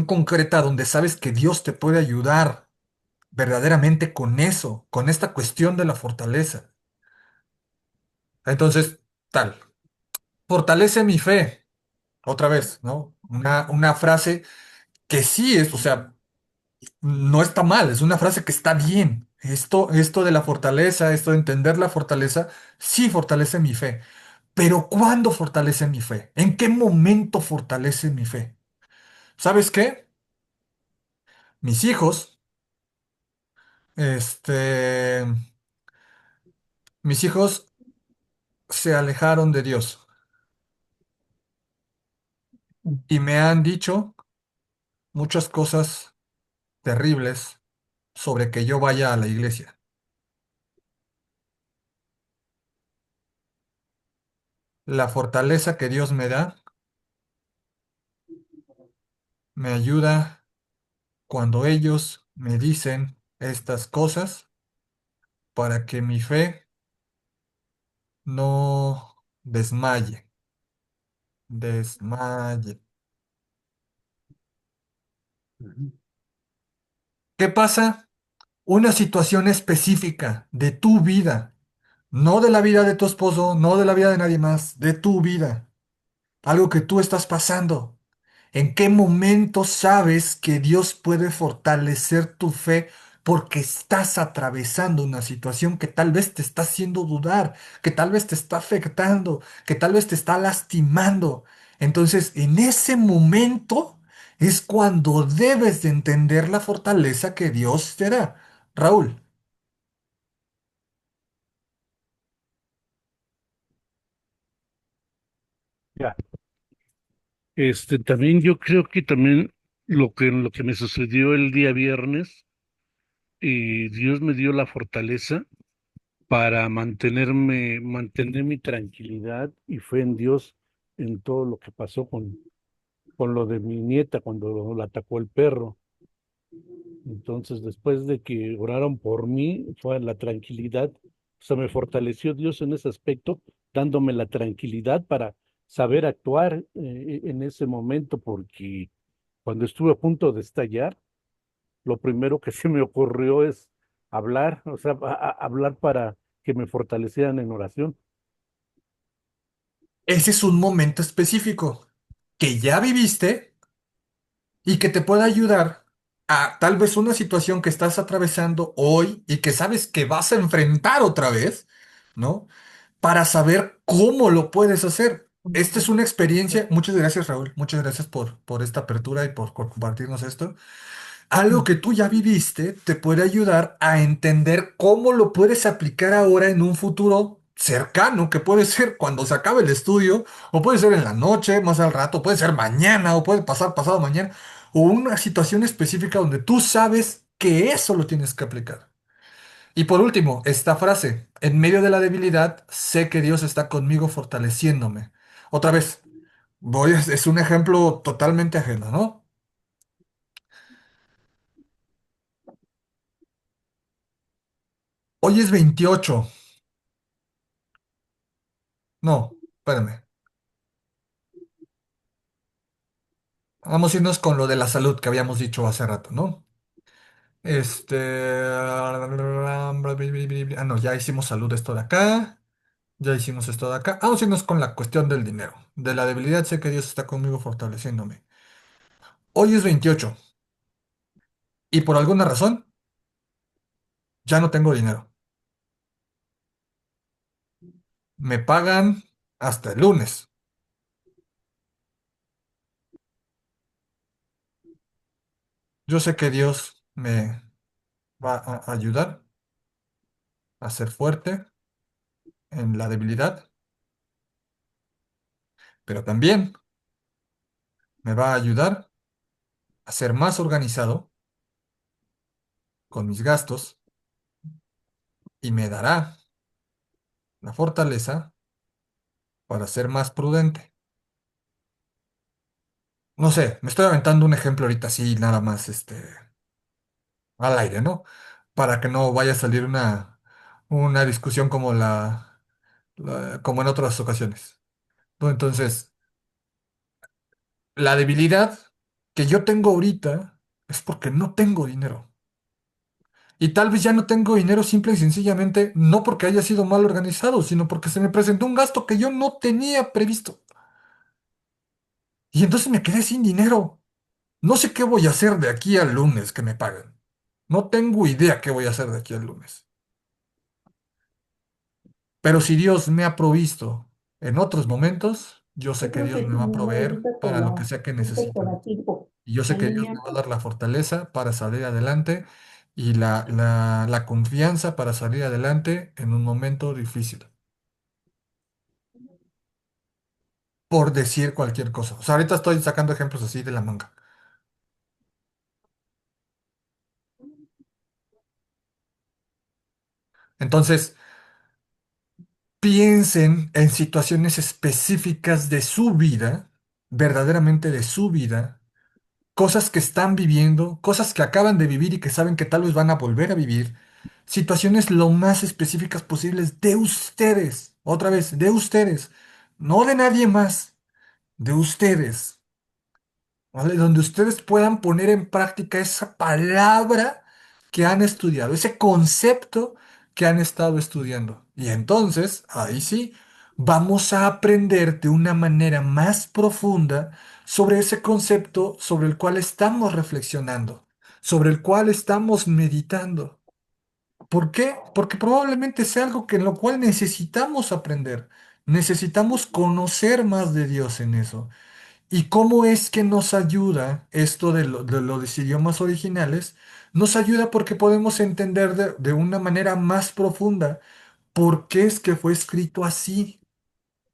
concreta donde sabes que Dios te puede ayudar verdaderamente con eso, con esta cuestión de la fortaleza. Entonces, tal, fortalece mi fe. Otra vez, ¿no? Una frase que sí es, o sea, no está mal, es una frase que está bien. Esto de la fortaleza, esto de entender la fortaleza, sí fortalece mi fe. Pero ¿cuándo fortalece mi fe? ¿En qué momento fortalece mi fe? ¿Sabes qué? Mis hijos, este, mis hijos se alejaron de Dios y me han dicho muchas cosas terribles sobre que yo vaya a la iglesia. La fortaleza que Dios me da me ayuda cuando ellos me dicen estas cosas para que mi fe no desmaye, desmaye. Ujú. ¿Qué pasa? Una situación específica de tu vida, no de la vida de tu esposo, no de la vida de nadie más, de tu vida, algo que tú estás pasando. ¿En qué momento sabes que Dios puede fortalecer tu fe porque estás atravesando una situación que tal vez te está haciendo dudar, que tal vez te está afectando, que tal vez te está lastimando? Entonces, en ese momento es cuando debes de entender la fortaleza que Dios te da. Raúl. Ya. También yo creo que también lo que me sucedió el día viernes, Dios me dio la fortaleza para mantener mi tranquilidad y fe en Dios en todo lo que pasó con lo de mi nieta cuando la atacó el perro. Entonces, después de que oraron por mí, fue la tranquilidad, o sea, me fortaleció Dios en ese aspecto, dándome la tranquilidad para saber actuar en ese momento, porque cuando estuve a punto de estallar, lo primero que se me ocurrió es hablar, o sea, hablar para que me fortalecieran en oración. Ese es un momento específico que ya viviste y que te puede ayudar a tal vez una situación que estás atravesando hoy y que sabes que vas a enfrentar otra vez, ¿no? para saber cómo lo puedes hacer. Esta es una experiencia. Muchas gracias, Raúl. Muchas gracias por esta apertura y por compartirnos esto. Algo que tú ya viviste te puede ayudar a entender cómo lo puedes aplicar ahora en un futuro cercano, que puede ser cuando se acabe el estudio, o puede ser en la noche, más al rato, puede ser mañana, o puede pasar pasado mañana, o una situación específica donde tú sabes que eso lo tienes que aplicar. Y por último, esta frase, en medio de la debilidad, sé que Dios está conmigo fortaleciéndome. Otra vez, es un ejemplo totalmente ajeno, ¿no? Hoy es 28. No, espérame. Vamos a irnos con lo de la salud que habíamos dicho hace rato, ¿no? Este... Ah, no, ya hicimos salud esto de acá. Ya hicimos esto de acá. Vamos a irnos con la cuestión del dinero. De la debilidad sé que Dios está conmigo fortaleciéndome. Hoy es 28 y por alguna razón ya no tengo dinero. Me pagan hasta el lunes. Yo sé que Dios me va a ayudar a ser fuerte en la debilidad, pero también me va a ayudar a ser más organizado con mis gastos y me dará la fortaleza para ser más prudente. No sé, me estoy aventando un ejemplo ahorita así, nada más, al aire, ¿no? Para que no vaya a salir una discusión como como en otras ocasiones. ¿No? Entonces, la debilidad que yo tengo ahorita es porque no tengo dinero. Y tal vez ya no tengo dinero simple y sencillamente no porque haya sido mal organizado, sino porque se me presentó un gasto que yo no tenía previsto. Y entonces me quedé sin dinero. No sé qué voy a hacer de aquí al lunes que me pagan. No tengo idea qué voy a hacer de aquí al lunes. Pero si Dios me ha provisto en otros momentos, yo sé Yo que creo Dios que me sí, va a mi amor, proveer ahorita para lo que sea que necesite. por aquí, Y yo sé la que Dios línea. me va a dar la fortaleza para salir adelante y la confianza para salir adelante en un momento difícil. Por decir cualquier cosa. O sea, ahorita estoy sacando ejemplos así de la manga. Entonces, piensen en situaciones específicas de su vida, verdaderamente de su vida, cosas que están viviendo, cosas que acaban de vivir y que saben que tal vez van a volver a vivir, situaciones lo más específicas posibles de ustedes, otra vez, de ustedes, no de nadie más, de ustedes. ¿Vale? Donde ustedes puedan poner en práctica esa palabra que han estudiado, ese concepto que han estado estudiando. Y entonces, ahí sí, vamos a aprender de una manera más profunda sobre ese concepto sobre el cual estamos reflexionando, sobre el cual estamos meditando. ¿Por qué? Porque probablemente sea algo que en lo cual necesitamos aprender. Necesitamos conocer más de Dios en eso. ¿Y cómo es que nos ayuda esto de los idiomas originales? Nos ayuda porque podemos entender de una manera más profunda por qué es que fue escrito así.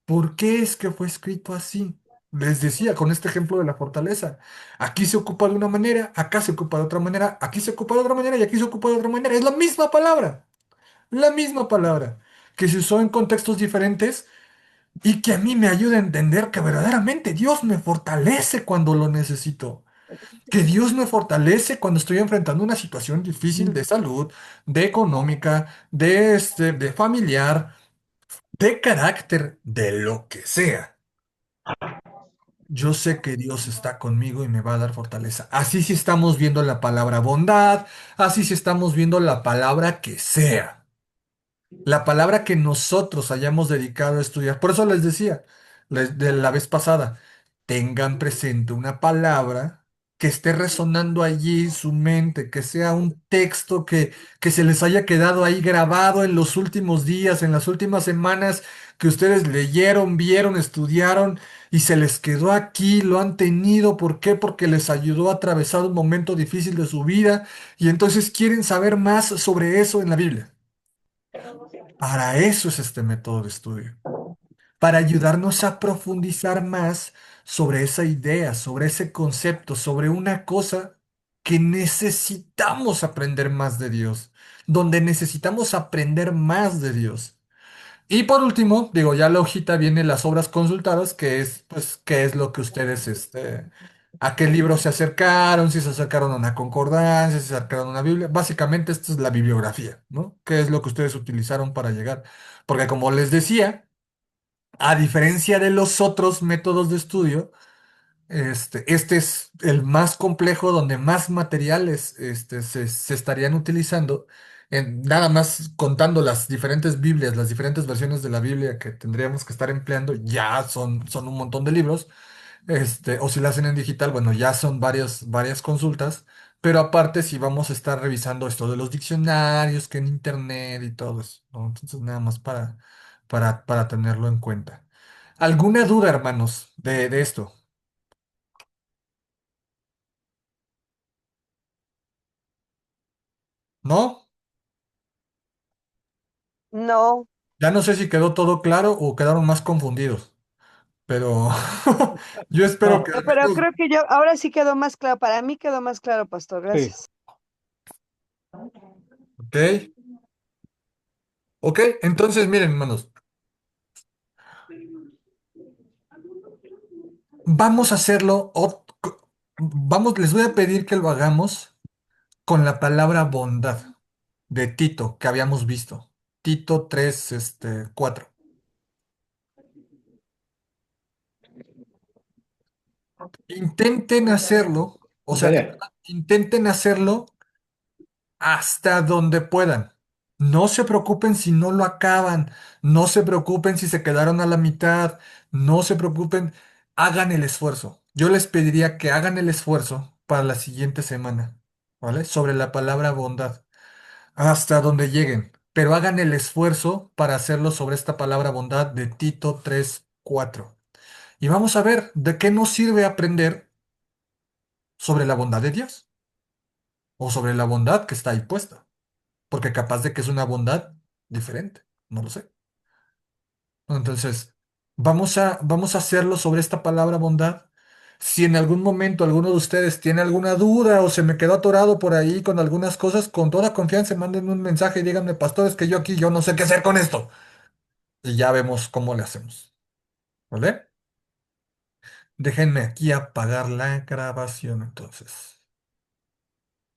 ¿Por qué es que fue escrito así? Les decía con este ejemplo de la fortaleza. Aquí se ocupa de una manera, acá se ocupa de otra manera, aquí se ocupa de otra manera y aquí se ocupa de otra manera. Es la misma palabra, que se usó en contextos diferentes y que a mí me ayuda a entender que verdaderamente Dios me fortalece cuando lo necesito. Que Dios me fortalece cuando estoy enfrentando una situación difícil de salud, de económica, de familiar, de carácter, de lo que sea. Yo sé que Dios está conmigo y me va a dar fortaleza. Así si estamos viendo la palabra bondad, así si estamos viendo la palabra que sea. La palabra que nosotros hayamos dedicado a estudiar. Por eso les decía de la vez pasada, tengan presente una palabra que esté resonando allí su mente, que sea un texto que se les haya quedado ahí grabado en los últimos días, en las últimas semanas, que ustedes leyeron, vieron, estudiaron y se les quedó aquí, lo han tenido. ¿Por qué? Porque les ayudó a atravesar un momento difícil de su vida y entonces quieren saber más sobre eso en la Biblia. Para eso es este método de estudio, para ayudarnos a profundizar más sobre esa idea, sobre ese concepto, sobre una cosa que necesitamos aprender más de Dios, donde necesitamos aprender más de Dios. Y por último, digo, ya la hojita viene las obras consultadas, que es, pues, qué es lo que ustedes, a qué libro se acercaron, si se acercaron a una concordancia, si se acercaron a una Biblia. Básicamente, esta es la bibliografía, ¿no? ¿Qué es lo que ustedes utilizaron para llegar? Porque como les decía, a diferencia de los otros métodos de estudio, este es el más complejo donde más materiales se estarían utilizando. Nada más contando las diferentes Biblias, las diferentes versiones de la Biblia que tendríamos que estar empleando, ya son un montón de libros. O si lo hacen en digital, bueno, ya son varias consultas. Pero aparte, si vamos a estar revisando esto de los diccionarios, que en internet y todo eso, ¿no? Entonces, nada más para tenerlo en cuenta. ¿Alguna duda, hermanos, de esto? ¿No? No, Ya no sé si quedó todo claro o quedaron más confundidos, pero yo espero que No, al pero menos... creo que yo, ahora sí quedó más claro. Para mí quedó más claro, pastor. sí, Gracias. Ok, ok, entonces miren, hermanos, vamos a hacerlo, vamos, les voy a pedir que lo hagamos con la palabra bondad de Tito que habíamos visto. Tito 3 4. Intenten hacerlo, o sea, de tarea. verdad, intenten hacerlo hasta donde puedan. No se preocupen si no lo acaban, no se preocupen si se quedaron a la mitad, no se preocupen, hagan el esfuerzo. Yo les pediría que hagan el esfuerzo para la siguiente semana, ¿vale? Sobre la palabra bondad, hasta donde lleguen, pero hagan el esfuerzo para hacerlo sobre esta palabra bondad de Tito 3:4. Y vamos a ver de qué nos sirve aprender sobre la bondad de Dios o sobre la bondad que está ahí puesta. Porque capaz de que es una bondad diferente, no lo sé. Entonces, vamos a hacerlo sobre esta palabra bondad. Si en algún momento alguno de ustedes tiene alguna duda o se me quedó atorado por ahí con algunas cosas, con toda confianza manden un mensaje y díganme, pastor, es que yo aquí, yo no sé qué hacer con esto. Y ya vemos cómo le hacemos. ¿Vale? Déjenme aquí apagar la grabación entonces.